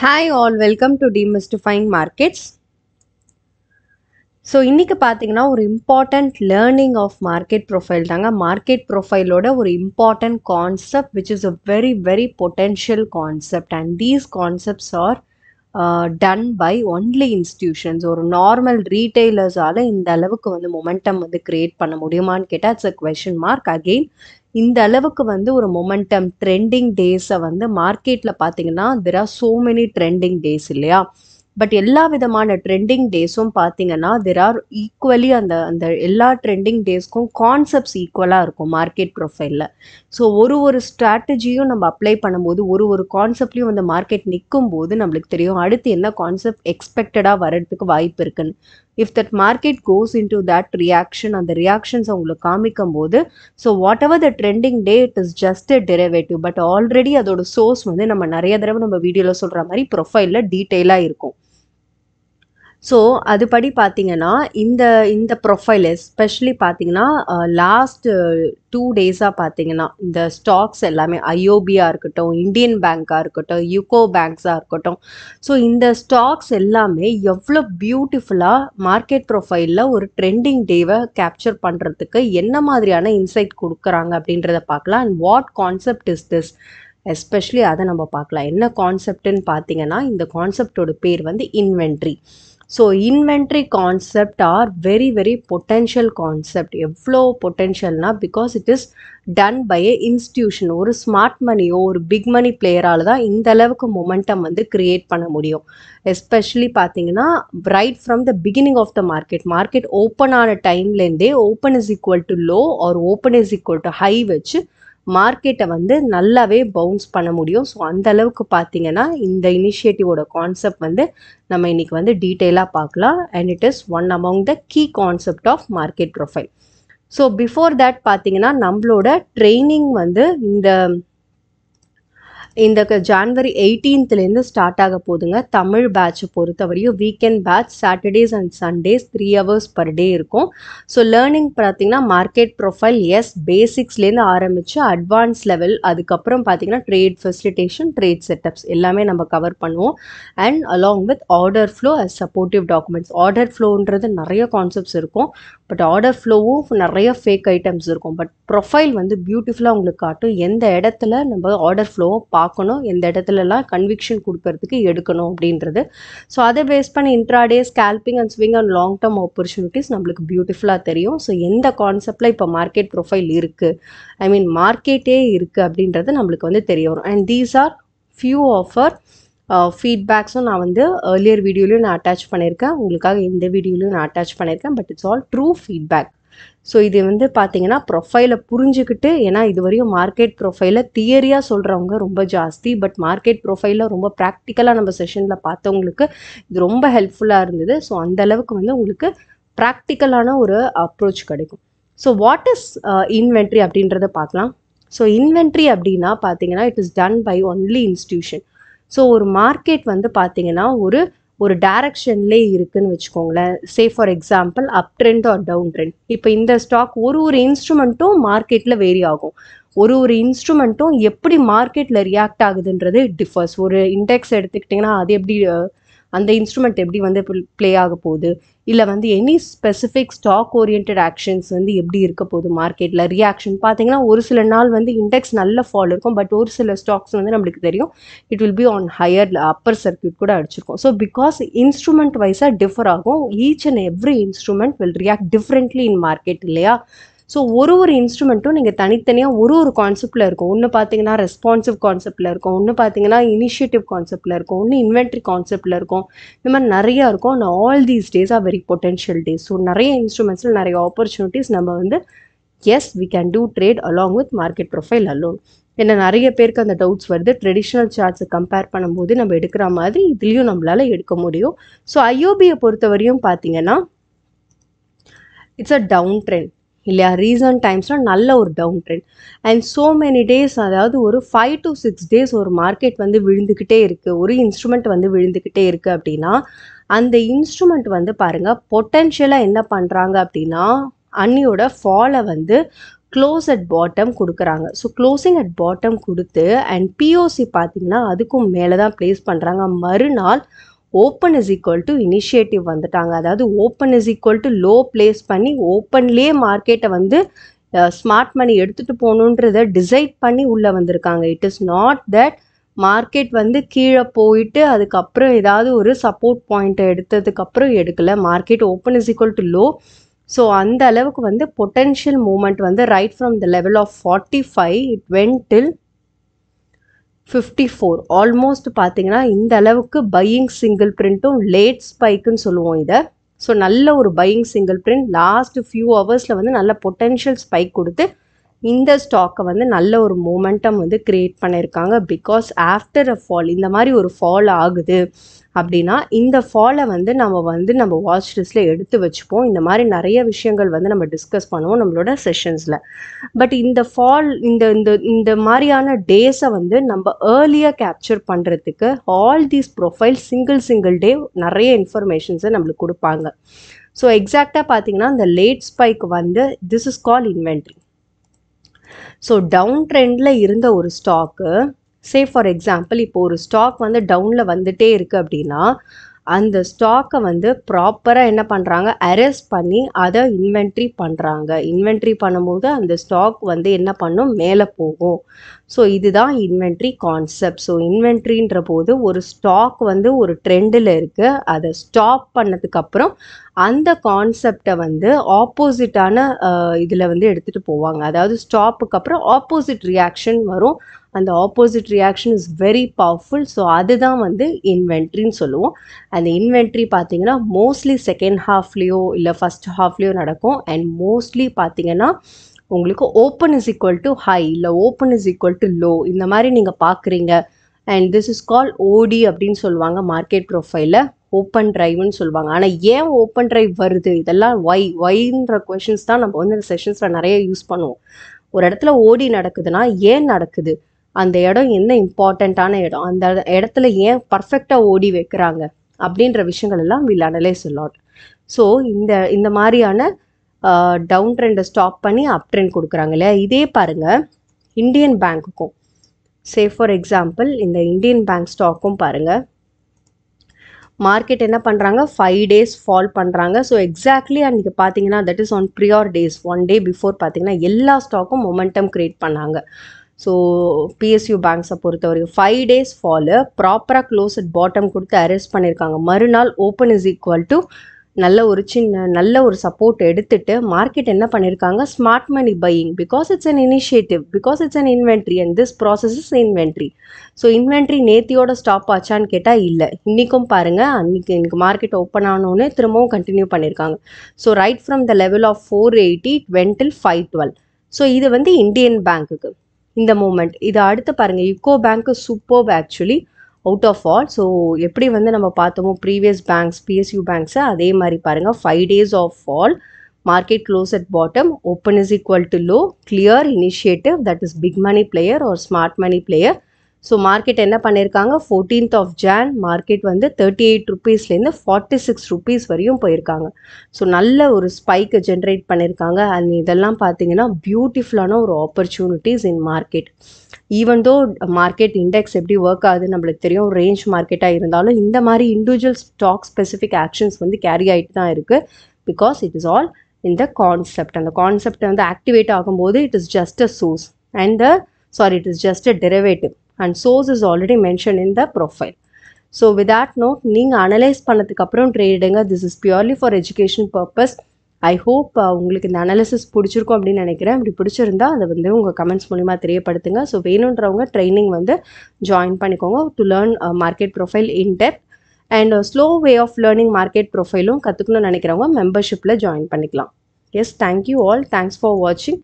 Hi all, welcome to Demystifying Markets. So இன்றைக்கி பார்த்தீங்கன்னா ஒரு important learning of market profile தாங்க. மார்க்கெட் ப்ரொஃபைலோட ஒரு important concept which is a very very potential concept and these concepts are done by only institutions. ஒரு normal ரீட்டெய்லர்ஸால் இந்த அளவுக்கு வந்து மொமெண்டம் வந்து க்ரியேட் பண்ண முடியுமான்னு கேட்டால் it's a question mark. Again இந்த அளவுக்கு வந்து ஒரு மொமெண்டம் ட்ரெண்டிங் டேஸை வந்து மார்க்கெட்டில் பார்த்தீங்கன்னா there are so many trending days இல்லையா. பட் எல்லா விதமான ட்ரெண்டிங் டேஸும் பார்த்தீங்கன்னா தெர் ஆர் ஈக்குவலி அந்த அந்த எல்லா ட்ரெண்டிங் டேஸ்க்கும் கான்செப்ட்ஸ் ஈக்குவலாக இருக்கும் மார்க்கெட் ப்ரொஃபைலில். ஸோ ஒரு ஸ்ட்ராட்டஜியும் நம்ம அப்ளை பண்ணும்போது ஒரு கான்செப்ட்லையும் வந்து மார்க்கெட் நிற்கும் போது நம்மளுக்கு தெரியும் அடுத்து என்ன கான்செப்ட் எக்ஸ்பெக்டடாக வர்றதுக்கு வாய்ப்பு இருக்குன்னு. If that market goes into that reaction, அந்த ரியாக்ஷன்ஸ் அவங்களுக்கு காமிக்கும் போது so whatever the trending day it is just a derivative, but already அதோட சோர்ஸ் வந்து நம்ம நிறைய தடவை நம்ம வீடியோவில் சொல்கிற மாதிரி ப்ரொஃபைலில் டீட்டெயிலாக இருக்கும். ஸோ அதுபடி பார்த்தீங்கன்னா இந்த இந்த ப்ரொஃபைல் எஸ்பெஷலி பார்த்தீங்கன்னா லாஸ்ட் 2 டேஸாக பார்த்தீங்கன்னா இந்த ஸ்டாக்ஸ் எல்லாமே ஐஓபியாக இருக்கட்டும், இந்தியன் பேங்காக இருக்கட்டும், யூகோ பேங்க்ஸாக இருக்கட்டும், ஸோ இந்த ஸ்டாக்ஸ் எல்லாமே எவ்வளோ பியூட்டிஃபுல்லாக மார்க்கெட் ப்ரொஃபைலில் ஒரு ட்ரெண்டிங் டேவை கேப்சர் பண்ணுறதுக்கு என்ன மாதிரியான இன்சைட் கொடுக்குறாங்க அப்படின்றத பார்க்கலாம். And what concept is this especially அதை நம்ம பார்க்கலாம். என்ன கான்செப்ட்னு பார்த்தீங்கன்னா இந்த கான்செப்டோட பேர் வந்து inventory. So inventory concept are very very potential concept. எவ்வளோ பொட்டென்ஷியல்னா because it is done by a institution. ஒரு ஸ்மார்ட் மணியோ ஒரு பிக் மணி பிளேயரால் தான் இந்த அளவுக்கு மொமெண்டம் வந்து கிரியேட் பண்ண முடியும். எஸ்பெஷலி பார்த்தீங்கன்னா right from the beginning of the market open ஆன டைம்லேருந்தே open is equal to low or open is equal to high வச்சு மார்க்கெட்டை வந்து நல்லாவே பவுன்ஸ் பண்ண முடியும். ஸோ அந்த அளவுக்கு பார்த்தீங்கன்னா இந்த இனிஷியேட்டிவோட கான்செப்ட் வந்து நம்ம இன்னைக்கு வந்து டீட்டெயிலாக பார்க்கலாம். And it is one among the key concept of market profile. So before that பார்த்தீங்கன்னா நம்மளோட ட்ரைனிங் வந்து இந்த ஜான்வரி 18லேருந்து ஸ்டார்ட் ஆக போதுங்க. தமிழ் பேட்சை பொறுத்தவரையும் weekend batch Saturdays and Sundays 3 hours per day இருக்கும். ஸோ லேர்னிங் பார்த்தீங்கன்னா மார்க்கெட் ப்ரொஃபைல் பேசிக்ஸ்லேருந்து ஆரம்பித்து அட்வான்ஸ் லெவல், அதுக்கப்புறம் பார்த்தீங்கன்னா ட்ரேட் ஃபெசிலிட்டேஷன், ட்ரேட் செட்டப்ஸ் எல்லாமே நம்ம கவர் பண்ணுவோம். And along with order flow as supportive documents. Order ஃப்ளோன்றது நிறைய கான்செப்ட்ஸ் இருக்கும், பட் ஆர்டர் ஃப்ளோவும் நிறைய ஃபேக் ஐட்டம்ஸ் இருக்கும். பட் ப்ரொஃபைல் வந்து பியூட்டிஃபுல்லாக உங்களுக்கு காட்டும் எந்த இடத்துல நம்ம ஆர்டர் ஃப்ளோவை பார்க்கணும், எந்த இடத்துலலாம் கன்விக்ஷன் கொடுக்கறதுக்கு எடுக்கணும் அப்படின்றது. ஸோ அதை பேஸ் பண்ணி intraday scalping and swing and long term opportunities நம்மளுக்கு பியூட்டிஃபுல்லாக தெரியும். ஸோ எந்த கான்செப்டில் இப்போ மார்க்கெட் ப்ரொஃபைல் இருக்குது, ஐ மீன் மார்க்கெட்டே இருக்குது அப்படின்றது நம்மளுக்கு வந்து தெரிய வரும். And these are few offer ஃபீட்பேக்ஸும் நான் வந்து ஏர்லியர் வீடியோலையும் நான் அட்டாச் பண்ணியிருக்கேன், உங்களுக்காக இந்த வீடியோலையும் நான் அட்டாச் பண்ணியிருக்கேன். But it's all true feedback. So இது வந்து பார்த்தீங்கன்னா ப்ரொஃபைலை புரிஞ்சுக்கிட்டு, ஏன்னா இது வரையும் மார்க்கெட் ப்ரொஃபைலை தியரியாக சொல்கிறவங்க ரொம்ப ஜாஸ்தி, பட் மார்க்கெட் ப்ரொஃபைலில் ரொம்ப ப்ராக்டிக்கலாக நம்ம செஷனில் பார்த்தவங்களுக்கு இது ரொம்ப ஹெல்ப்ஃபுல்லாக இருந்தது. ஸோ அந்தளவுக்கு வந்து உங்களுக்கு ப்ராக்டிக்கலான ஒரு அப்ரோச் கிடைக்கும். ஸோ வாட் இஸ் இன்வென்ட்ரி அப்படின்றத பார்க்கலாம். ஸோ இன்வென்ட்ரி அப்படின்னா பார்த்தீங்கன்னா it is done by only institution. So ஒரு மார்க்கெட் வந்து பார்த்தீங்கன்னா ஒரு டைரக்ஷன்லேயே இருக்குதுன்னு வச்சுக்கோங்களேன். Say for example up trend or down trend. இப்போ இந்த ஸ்டாக் ஒரு இன்ஸ்ட்ருமெண்ட்டும் மார்க்கெட்டில் வேரி ஆகும். ஒரு இன்ஸ்ட்ருமெண்ட்டும் எப்படி மார்க்கெட்டில் ரியாக்ட் ஆகுதுன்றது டிஃபர்ஸ். ஒரு இண்டெக்ஸ் எடுத்துக்கிட்டிங்கன்னா அது எப்படி அந்த இன்ஸ்ட்ருமெண்ட் எப்படி வந்து ப்ளே ஆக போகுது, இல்லை வந்து any specific stock orient actions வந்து எப்படி இருக்க போகுது மார்க்கெட்டில் ரியாக்ஷன் பார்த்தீங்கன்னா ஒரு சில நாள் வந்து இண்டெக்ஸ் நல்ல ஃபால் இருக்கும், பட் ஒரு சில ஸ்டாக்ஸ் வந்து நம்மளுக்கு தெரியும் it will be on higher upper circuit கூட அடிச்சிருக்கும். ஸோ பிகாஸ் இன்ஸ்ட்ருமெண்ட் வைஸாக டிஃபர் ஆகும். Each and every instrument will react differently in market இல்லையா. ஸோ ஒரு இன்ஸ்ட்ருமெண்ட்டும் நீங்கள் தனித்தனியாக ஒரு கான்செப்டில் இருக்கும். ஒன்று பார்த்தீங்கன்னா ரெஸ்பான்சிவ் கான்செப்டில் இருக்கும், ஒன்று பார்த்தீங்கன்னா இனிஷியேட்டிவ் கான்செப்டில் இருக்கும், ஒன்று இன்வென்ட்ரி கான்செப்டில் இருக்கும். இந்த மாதிரி நிறையா இருக்கும். And all these days are very potential days. So நிறைய இன்ஸ்ட்ருமெண்ட்ஸில் நிறைய ஆப்பர்ச்சுனிட்டிஸ் நம்ம வந்து we can do trade along with market profile alone. ஏன்னா நிறைய பேருக்கு அந்த டவுட்ஸ் வருது, ட்ரெடிஷ்னல் சார்ட்ஸை கம்பேர் பண்ணும்போது நம்ம எடுக்கிற மாதிரி இதுலேயும் நம்மளால் எடுக்க முடியும். ஸோ ஐஓபியை பொறுத்தவரையும் பார்த்தீங்கன்னா இட்ஸ் அ டவுன் ட்ரெண்ட் இல்லையா. ரீசன்ட் டைம்ஸில் நல்ல ஒரு down trend and so many days, அதாவது ஒரு 5 to 6 days ஒரு மார்க்கெட் வந்து விழுந்துக்கிட்டே இருக்குது, ஒரு இன்ஸ்ட்ருமெண்ட் வந்து விழுந்துக்கிட்டே இருக்குது அப்படின்னா அந்த இன்ஸ்ட்ருமெண்ட் வந்து பாருங்கள் பொட்டென்ஷியலாக என்ன பண்ணுறாங்க அப்படின்னா அன்னியோட ஃபாலை வந்து க்ளோஸ் அட் பாட்டம் கொடுக்குறாங்க. ஸோ க்ளோசிங் அட் பாட்டம் கொடுத்து அண்ட் பிஓசி பார்த்தீங்கன்னா அதுக்கும் மேலே தான் ப்ளேஸ் பண்ணுறாங்க. மறுநாள் open is equal to initiative வந்துட்டாங்க. அதாவது open is equal to low place பண்ணி ஓப்பன்லேயே மார்க்கெட்டை வந்து ஸ்மார்ட் மணி எடுத்துகிட்டு போகணுன்றதை டிசைட் பண்ணி உள்ளே வந்திருக்காங்க. It is not that market வந்து கீழே போயிட்டு அதுக்கப்புறம் ஏதாவது ஒரு சப்போர்ட் பாயிண்ட்டை எடுத்ததுக்கப்புறம் எடுக்கலை. Market open is equal to low. So அந்த அளவுக்கு வந்து பொட்டென்ஷியல் மூமெண்ட் வந்து right from the level of 45 it went till 54. Almost பார்த்தீங்கன்னா இந்த அளவுக்கு பையிங் சிங்கிள் பிரிண்ட்டும் லேட் ஸ்பைக்குன்னு சொல்லுவோம் இதை. ஸோ நல்ல ஒரு buying single print last few ஹவர்ஸில் வந்து நல்ல பொட்டென்ஷியல் ஸ்பைக் கொடுத்து இந்த ஸ்டாக்கை வந்து நல்ல ஒரு மொமெண்டம் வந்து கிரியேட் பண்ணியிருக்காங்க. பிகாஸ் ஆஃப்டர் அ ஃபால் இந்த மாதிரி ஒரு ஃபால் ஆகுது அப்படின்னா இந்த ஃபாலை வந்து நம்ம வாட்ச் லிஸ்ட்டில் எடுத்து வச்சுப்போம். இந்த மாதிரி நிறைய விஷயங்கள் வந்து நம்ம டிஸ்கஸ் பண்ணுவோம் நம்மளோட செஷன்ஸில். பட் இந்த ஃபால் இந்த மாதிரியான டேஸை வந்து நம்ம ஏர்லியாக கேப்சர் பண்ணுறதுக்கு all these profile single day நிறைய இன்ஃபர்மேஷன்ஸை நம்மளுக்கு கொடுப்பாங்க. ஸோ எக்ஸாக்டாக பார்த்தீங்கன்னா இந்த லேட் ஸ்பைக் வந்து this is call inventory. So down ட்ரெண்டில் இருந்த ஒரு ஸ்டாக்கு சே ஃபார் எக்ஸாம்பிள் இப்போ ஒரு ஸ்டாக் வந்து டவுனில் வந்துட்டே இருக்குது அப்படின்னா அந்த ஸ்டாக்கை வந்து ப்ராப்பராக என்ன பண்ணுறாங்க, அரெஸ்ட் பண்ணி அதை இன்வென்ட்ரி பண்ணுறாங்க. இன்வென்ட்ரி பண்ணும்போது அந்த ஸ்டாக் வந்து என்ன பண்ணும், மேலே போகும். ஸோ இதுதான் இன்வென்ட்ரி கான்செப்ட். ஸோ இன்வென்ட்ரின்ற போது ஒரு ஸ்டாக் வந்து ஒரு ட்ரெண்டில் இருக்குது, அதை ஸ்டாப் பண்ணதுக்கப்புறம் அந்த கான்செப்டை வந்து ஆப்போசிட்டான இதில் வந்து எடுத்துகிட்டு போவாங்க. அதாவது ஸ்டாப்புக்கு அப்புறம் ஆப்போசிட் ரியாக்ஷன் வரும். அந்த opposite reaction is very powerful. So அதுதான் வந்து இன்வென்ட்ரின்னு சொல்லுவோம். அந்த இன்வென்ட்ரி பார்த்தீங்கன்னா மோஸ்ட்லி செகண்ட் ஹாஃப்லேயோ இல்லை ஃபஸ்ட் ஹாஃப்லேயோ நடக்கும். அண்ட் மோஸ்ட்லி பார்த்தீங்கன்னா உங்களுக்கு open is equal to high இல்லை open is equal to low இந்த மாதிரி நீங்கள் பார்க்குறீங்க. அண்ட் திஸ் இஸ் கால் ஓடி அப்படின்னு சொல்லுவாங்க மார்க்கெட் ப்ரொஃபைலில். ஓப்பன் ட்ரைவ்னு சொல்லுவாங்க. ஆனால் ஏன் ஓப்பன் ட்ரைவ் வருது, இதெல்லாம் ஒய்ன்ற கொஷின்ஸ் தான் நம்ம வந்து இந்த செஷன்ஸில் நிறைய யூஸ் பண்ணுவோம். ஒரு இடத்துல ஓடி நடக்குதுன்னா ஏன் நடக்குது, அந்த இடம் என்ன இம்பார்ட்டண்ட்டான இடம், அந்த இடத்துல ஏன் பர்ஃபெக்டாக ஓடி வைக்கிறாங்க அப்படின்ற விஷயங்கள் எல்லாம் will analyse a lot. So இந்த மாதிரியான டவுன் ட்ரெண்டை ஸ்டாப் பண்ணி அப் ட்ரெண்ட் கொடுக்குறாங்க இல்லையா. இதே பாருங்கள் இந்தியன் பேங்க்குக்கும். சே ஃபார் எக்ஸாம்பிள் இந்த இந்தியன் பேங்க் ஸ்டாக்கும் பாருங்கள், மார்க்கெட் என்ன பண்ணுறாங்க, 5 days ஃபால் பண்ணுறாங்க. ஸோ எக்ஸாக்ட்லி அன்றைக்கி பார்த்தீங்கன்னா that is on prior days 1 day before பார்த்தீங்கன்னா எல்லா ஸ்டாக்கும் மொமெண்டம் க்ரியேட் பண்ணாங்க. ஸோ பிஎஸ்யூ பேங்க்ஸை பொறுத்த வரைக்கும் 5 days ஃபாலு ப்ராப்பராக க்ளோஸ் அட் பாட்டம் கொடுத்து அரெஸ்ட் பண்ணியிருக்காங்க. மறுநாள் ஓப்பன் இஸ் ஈக்குவல் டு நல்ல ஒரு சப்போர்ட் எடுத்துட்டு மார்க்கெட் என்ன பண்ணியிருக்காங்க, smart money buying because it's an initiative, because it's an inventory and this process is inventory. So inventory நேத்தியோட ஸ்டாப் ஆச்சான்னு கேட்டால் இல்லை. இன்றைக்கும் பாருங்கள், இன்னைக்கு மார்க்கெட் ஓப்பன் ஆனோன்னு திரும்பவும் கண்டினியூ பண்ணியிருக்காங்க. So right from the level of 480 went till 512. So இது வந்து இந்தியன் பேங்க்குக்கு இந்த மூமெண்ட். இது அடுத்து பாருங்கள் யூகோ பேங்க்கு superb actually out of all. So எப்படி வந்து நம்ம பார்த்தோமோ ப்ரீவியஸ் பேங்க்ஸ் பிஎஸ்யூ பேங்க்ஸை அதே மாதிரி பாருங்கள் 5 days of fall, market close at bottom, open is equal to low, clear initiative that is big money player or smart money player. So market என்ன பண்ணியிருக்காங்க, 14th of Jan மார்க்கெட் வந்து 38 rupeesலேருந்து 46 rupees வரையும் போயிருக்காங்க. So நல்ல ஒரு ஸ்பைக்கை generate பண்ணியிருக்காங்க. And இதெல்லாம் பார்த்தீங்கன்னா பியூட்டிஃபுல்லான ஒரு ஆப்பர்ச்சுனிட்டிஸ் இன் market. Even though market index எப்படி ஒர்க் ஆகுதுன்னு நம்மளுக்கு தெரியும், ரேஞ்ச் மார்க்கெட்டாக இருந்தாலும் இந்த மாதிரி இண்டிவிஜுவல் ஸ்டாக் ஸ்பெசிஃபிக் ஆக்ஷன்ஸ் வந்து கேரி ஆகிட்டு தான் இருக்குது. Because it is all in the concept. அந்த கான்செப்டை வந்து ஆக்டிவேட் ஆகும்போது it is just a source and it is just a derivative and source is already mentioned in the profile. So with that note, நீங்கள் analyse பண்ணதுக்கு அப்புறம் ட்ரேடுங்க. This is purely for education purpose. I hope உங்களுக்கு இந்த analysis பிடிச்சிருக்கும் அப்படின்னு நினைக்கிறேன். அப்படி பிடிச்சிருந்தா அதை வந்து உங்கள் கமெண்ட்ஸ் மூலிமா தெரியப்படுத்துங்க. ஸோ வேணுன்றவங்க ட்ரைனிங் வந்து ஜாயின் பண்ணிக்கோங்க to learn market profile in depth. And slow way of learning market ப்ரொஃபைலும் கற்றுக்கணும்னு நினைக்கிறவங்க மெம்பர்ஷிப்பில் ஜாயின் பண்ணிக்கலாம். Yes, thank you all. Thanks for வாட்சிங்.